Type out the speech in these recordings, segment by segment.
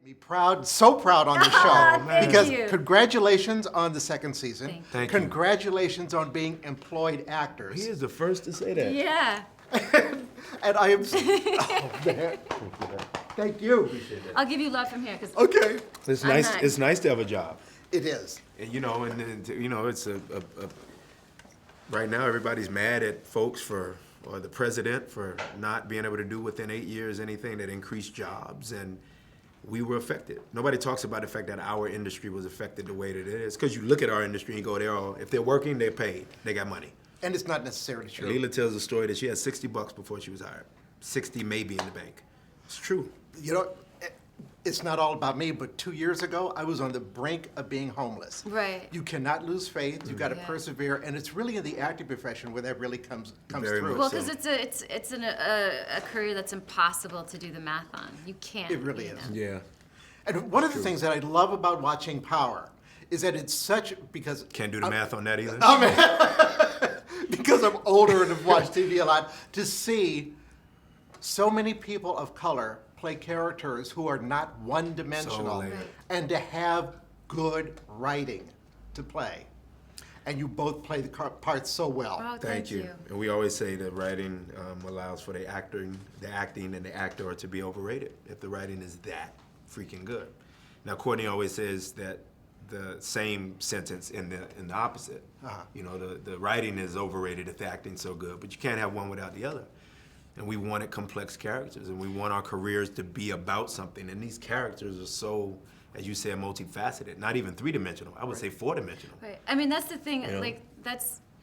Me proud, so proud on the show. Thank because you. Congratulations on the second season. Thank you. Congratulations on being employed actors. He is the first to say that. Yeah. And I am, oh man, thank you. I'll give you love from here, because Okay, It's I'm nice. not- It's nice to have a job, it is. and it's a right now everybody's mad at folks or the president for not being able to do within 8 years anything that increased jobs, and we were affected. Nobody talks about the fact that our industry was affected the way that it is, because you look at our industry and you go, if they're working, they're paid, they got money. And it's not necessarily true. Leela tells a story that she had $60 before she was hired. 60 maybe in the bank. It's true. You know, it's not all about me, but 2 years ago, I was on the brink of being homeless. Right. You cannot lose faith. You've got to Yeah. persevere, and it's really in the acting profession where that really comes Very through. much well, so. because it's a career that's impossible to do the math on. You can't. It really you is. know. Yeah. And one of the things that I love about watching Power is that it's such, because Can't do the math on that either. because I'm older and have watched TV a lot, to see so many people of color play characters who are not one-dimensional, So layered. and to have good writing to play. And you both play the parts so well. Oh, Thank you. And we always say that writing allows for the acting and the actor to be overrated if the writing is that freaking good. Now, Courtney always says that the same sentence in the opposite. You know, the writing is overrated if the acting's so good, but you can't have one without the other. And we wanted complex characters, and we want our careers to be about something. And these characters are so, as you said, multifaceted. Not even three-dimensional. I would say four-dimensional. Right. I mean, that's the thing. Yeah. Like,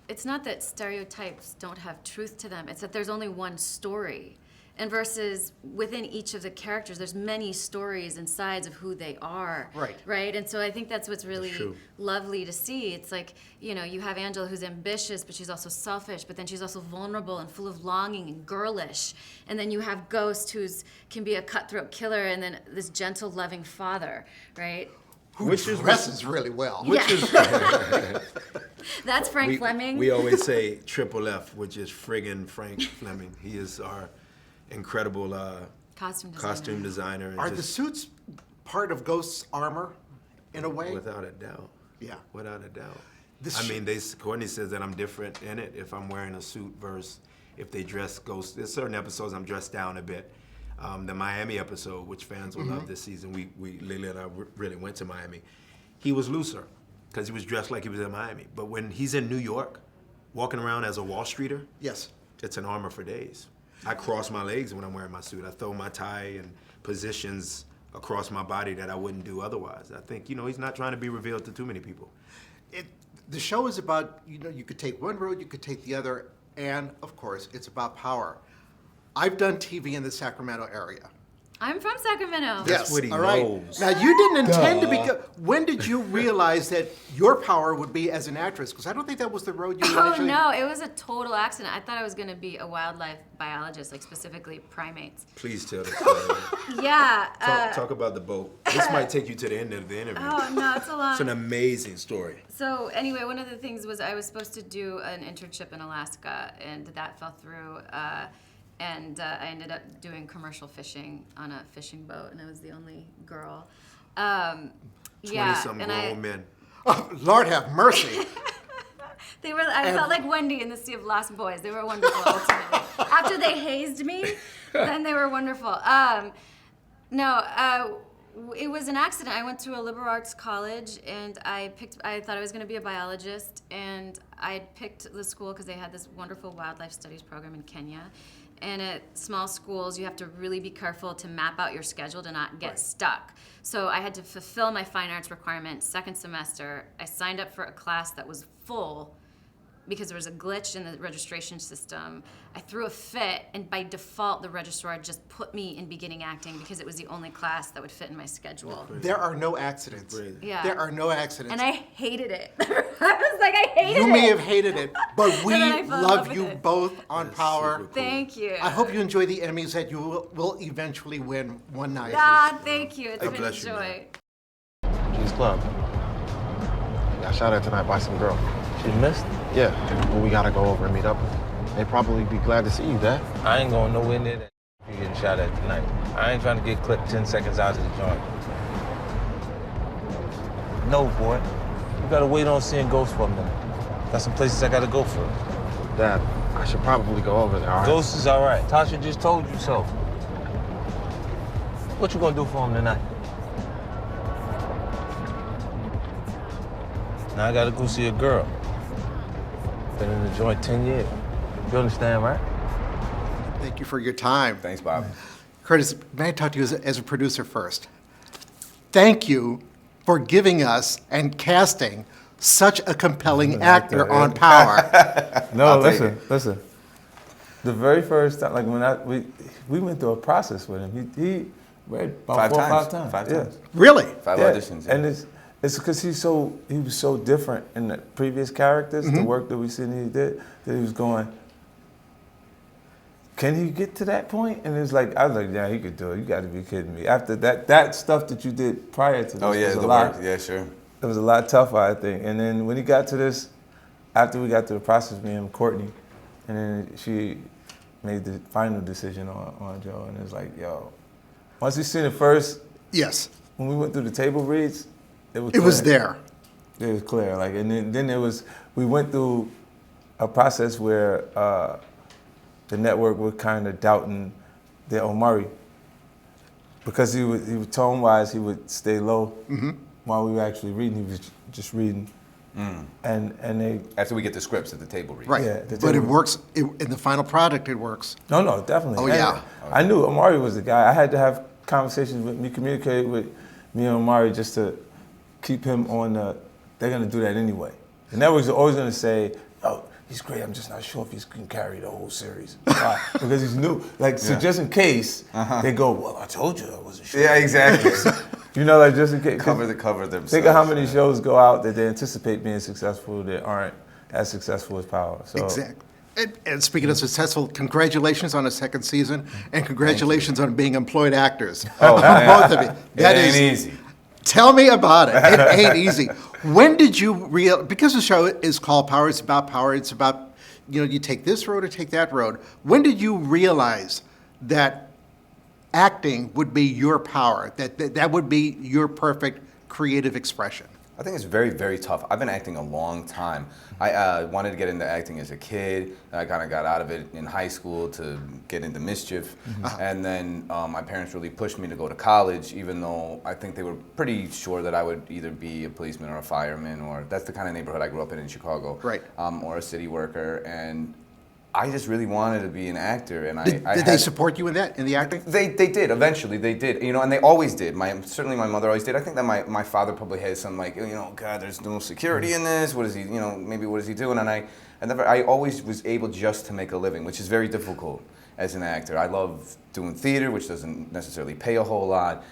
it's not that stereotypes don't have truth to them. It's that there's only one story. And versus within each of the characters, there's many stories and sides of who they are. Right. Right. And so I think that's what's really true. lovely to see. It's like, you know, you have Angela who's ambitious, but she's also selfish, but then she's also vulnerable and full of longing and girlish. And then you have Ghost can be a cutthroat killer, and then this gentle, loving father, right? Who dresses really well. That's Frank Fleming. We always say triple F, which is friggin' Frank Fleming. He is our incredible Costume designer. and Are the suits part of Ghost's armor, in a way? without a doubt. Yeah. Without a doubt. This I sh- mean, Courtney says that I'm different in it if I'm wearing a suit versus if they dress Ghost. There's certain episodes I'm dressed down a bit. The Miami episode, which fans will love this season, Lily and I really went to Miami. He was looser because he was dressed like he was in Miami. But when he's in New York, walking around as a Wall Streeter, Yes. it's an armor for days. I cross my legs when I'm wearing my suit. I throw my tie in positions across my body that I wouldn't do otherwise. I think, he's not trying to be revealed to too many people. The show is about, you could take one road, you could take the other, and of course, it's about power. I've done TV in the Sacramento area. I'm from Sacramento. That's what he all right. knows. Now, you didn't intend to be. When did you realize that your power would be as an actress? Because I don't think that was the road you Oh initially. no, it was a total accident. I thought I was going to be a wildlife biologist, like specifically primates. Please tell the story. Yeah. Talk about the boat. This might take you to the end of the interview. Oh no, it's a lot. It's an amazing story. So anyway, one of the things was I was supposed to do an internship in Alaska, and that fell through. And I ended up doing commercial fishing on a fishing boat, and I was the only girl. 20-some and grown men. Oh, Lord have mercy. I felt like Wendy in the Sea of Lost Boys. They were wonderful ultimately. After they hazed me, then they were wonderful. It was an accident. I went to a liberal arts college, and I thought I was going to be a biologist, and I picked the school because they had this wonderful wildlife studies program in Kenya. And at small schools, you have to really be careful to map out your schedule to not get stuck. So I had to fulfill my fine arts requirement second semester. I signed up for a class that was full because there was a glitch in the registration system. I threw a fit, and by default, the registrar just put me in beginning acting because it was the only class that would fit in my schedule. There are no accidents. Crazy. Yeah. There are no accidents. And I hated it. I was like, I hated it. You may have hated it, but we And then I fell in love love with you it. both on That's Power. super cool. Thank you. I hope you enjoy the Emmys that you will eventually win one night. Thank you. It's God been a bless you, joy. man. King's Club. Got shot at tonight by some girl. She missed? Yeah, but we gotta go over and meet up with her. They'd probably be glad to see you, Dad. I ain't going nowhere near that. You getting shot at tonight. I ain't trying to get clipped 10 seconds out of the joint. No, boy. You gotta wait on seeing ghosts for a minute. Got some places I gotta go first. Dad, I should probably go over there, all right? Ghost is all right. Tasha just told you so. What you gonna do for him tonight? Now I gotta go see a girl. Been in the joint 10 years. You understand, right? Thank you for your time. Thanks, Bob. Curtis, may I talk to you as a producer first? Thank you for giving us and casting such a compelling actor on Power. No, listen. The very first time, like we went through a process with him. He read about 4 or 5 times. Five times. Really? 5 auditions. Yeah. And it's because he was so different in the previous characters, the work that we seen he did, that he was going, can he get to that point? And it's like, I was like, yeah, he could do it. You got to be kidding me. After that stuff that you did prior to this was a lot. Work. Yeah, sure. It was a lot tougher, I think. And then when he got to this, after we got through the process, me and Courtney, and then she made the final decision on Joe, and it was like, yo, once we seen it first, Yes. when we went through the table reads, it was It was there. It was clear. Like, and then it was, we went through a process where the network was kind of doubting the Omari, because he was tone-wise, he would stay low while we were actually reading. He was just reading, and they. After we get the scripts at the table read. Right. Yeah, But it works. In the final product, it works. No, definitely. Oh, And yeah. I knew Omari was the guy. I had to have conversations with me, communicate with me and Omari just to keep him on the. They're gonna do that anyway. The networks are always gonna say, "Oh, he's great. I'm just not sure if he can carry the whole series." Why? Because he's new. Like, so just in case they go, "Well, I told you I wasn't sure." Yeah, exactly. You know, like just in case. cover themselves. Think of how many shows go out that they anticipate being successful that aren't as successful as Power. So. Exactly. And speaking of successful, congratulations on a second season, and congratulations on being employed actors. Oh, man. Both of you. That it ain't is- easy. Tell me about it. It ain't easy. When did you because the show is called Power, it's about power, it's about, you take this road or take that road. When did you realize that acting would be your power, that would be your perfect creative expression? I think it's very, very tough. I've been acting a long time. I wanted to get into acting as a kid. I kind of got out of it in high school to get into mischief. And then my parents really pushed me to go to college, even though I think they were pretty sure that I would either be a policeman or a fireman, or that's the kind of neighborhood I grew up in Chicago. Right. Or a city worker. And I just really wanted to be an actor. And Did they support you in that, in the acting? They did, eventually they did, and they always did. Certainly my mother always did. I think that my father probably had some like, God, there's no security in this, what is he, maybe what is he doing? And I always was able just to make a living, which is very difficult as an actor. I love doing theater, which doesn't necessarily pay a whole lot.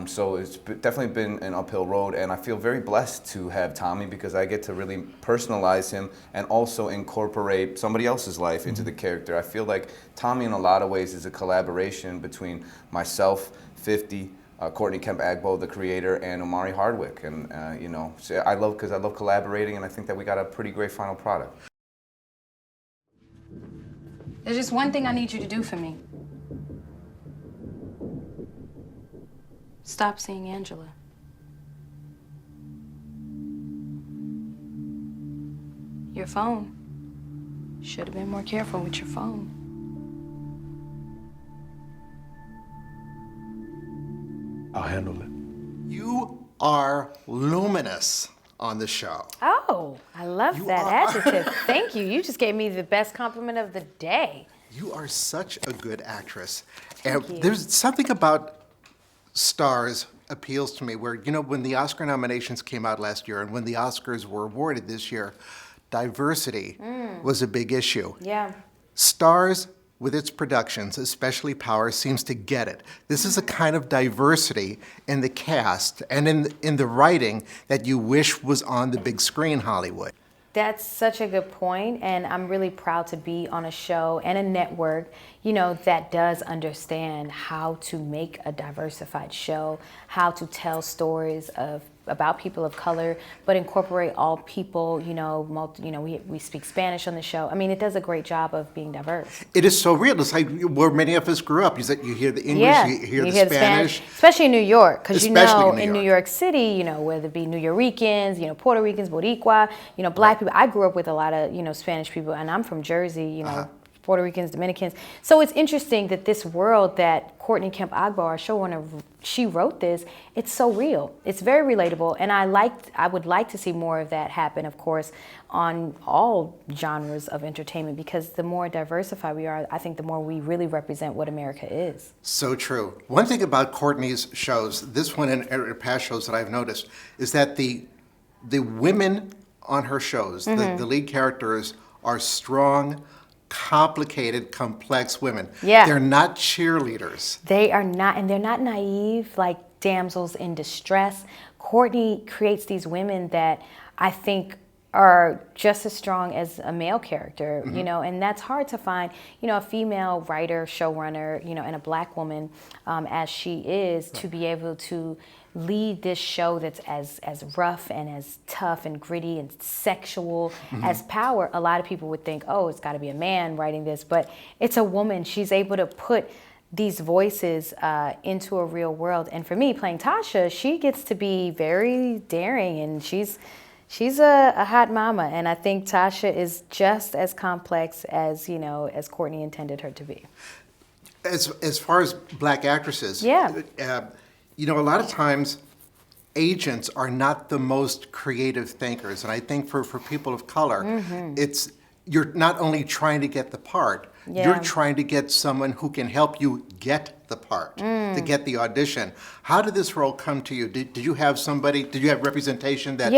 So it's definitely been an uphill road, and I feel very blessed to have Tommy because I get to really personalize him and also incorporate somebody else's life into the character. I feel like Tommy in a lot of ways is a collaboration between myself, 50, Courtney Kemp Agbo, the creator, and Omari Hardwick. And so I love collaborating, and I think that we got a pretty great final product. There's just one thing I need you to do for me. Stop seeing Angela. Your phone. Should have been more careful with your phone. I'll handle it. You are luminous on the show. Oh, I love You that are. adjective. Thank you. You just gave me the best compliment of the day. You are such a good actress. And you. there's something about Stars appeals to me where, when the Oscar nominations came out last year and when the Oscars were awarded this year, diversity was a big issue. Yeah. Stars, with its productions, especially Power, seems to get it. This is a kind of diversity in the cast and in the writing that you wish was on the big screen Hollywood. That's such a good point, and I'm really proud to be on a show and a network, that does understand how to make a diversified show, how to tell stories of about people of color, but incorporate all people, we speak Spanish on the show. I mean, it does a great job of being diverse. It is so real. It's like where many of us grew up. You hear the English, Yeah, you hear the Spanish. especially in New York, because Especially in New York City, whether it be New Yorkers, Puerto Ricans, Boricua, black people. I grew up with a lot of Spanish people, and I'm from Jersey, Puerto Ricans, Dominicans. So it's interesting that this world that Courtney Kemp Agbo, our showrunner, she wrote this, it's so real. It's very relatable, and I would like to see more of that happen, of course, on all genres of entertainment, because the more diversified we are, I think the more we really represent what America is. So true. One thing about Courtney's shows, this one and past shows that I've noticed, is that the women on her shows, the lead characters, are strong, complicated, complex women. Yeah. They're not cheerleaders. They are not, and they're not naive like damsels in distress. Courtney creates these women that I think are just as strong as a male character, and that's hard to find, a female writer, showrunner, and a black woman as she is, to be able to lead this show that's as rough and as tough and gritty and sexual as Power. A lot of people would think, oh, it's got to be a man writing this, but it's a woman. She's able to put these voices into a real world. And for me, playing Tasha, she gets to be very daring, and she's a hot mama. And I think Tasha is just as complex as as Courtney intended her to be. As far as black actresses, Yeah. A lot of times agents are not the most creative thinkers. And I think for people of color, you're not only trying to get the part, you're trying to get someone who can help you get the part, to get the audition. How did this role come to you? Did you have representation that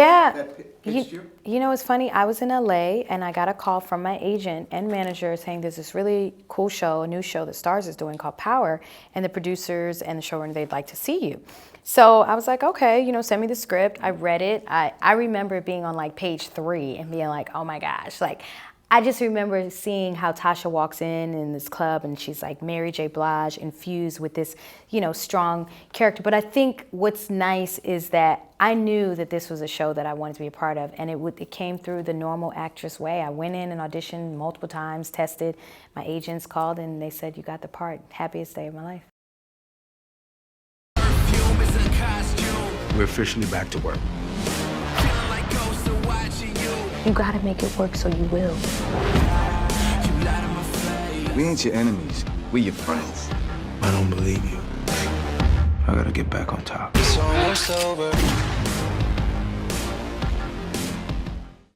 pitched you? It's funny. I was in LA and I got a call from my agent and manager saying there's this really cool show, a new show that Starz is doing called Power, and the producers and the showrunner, they'd like to see you. So I was like, okay, send me the script. I read it. I remember being on like page 3 and being like, oh my gosh, like I just remember seeing how Tasha walks in this club and she's like Mary J. Blige infused with this, strong character. But I think what's nice is that I knew that this was a show that I wanted to be a part of, and it came through the normal actress way. I went in and auditioned multiple times, tested. My agents called and they said, you got the part. Happiest day of my life. We're officially back to work. You gotta make it work, so you will. We ain't your enemies. We your friends. I don't believe you. I gotta get back on top. It's almost over.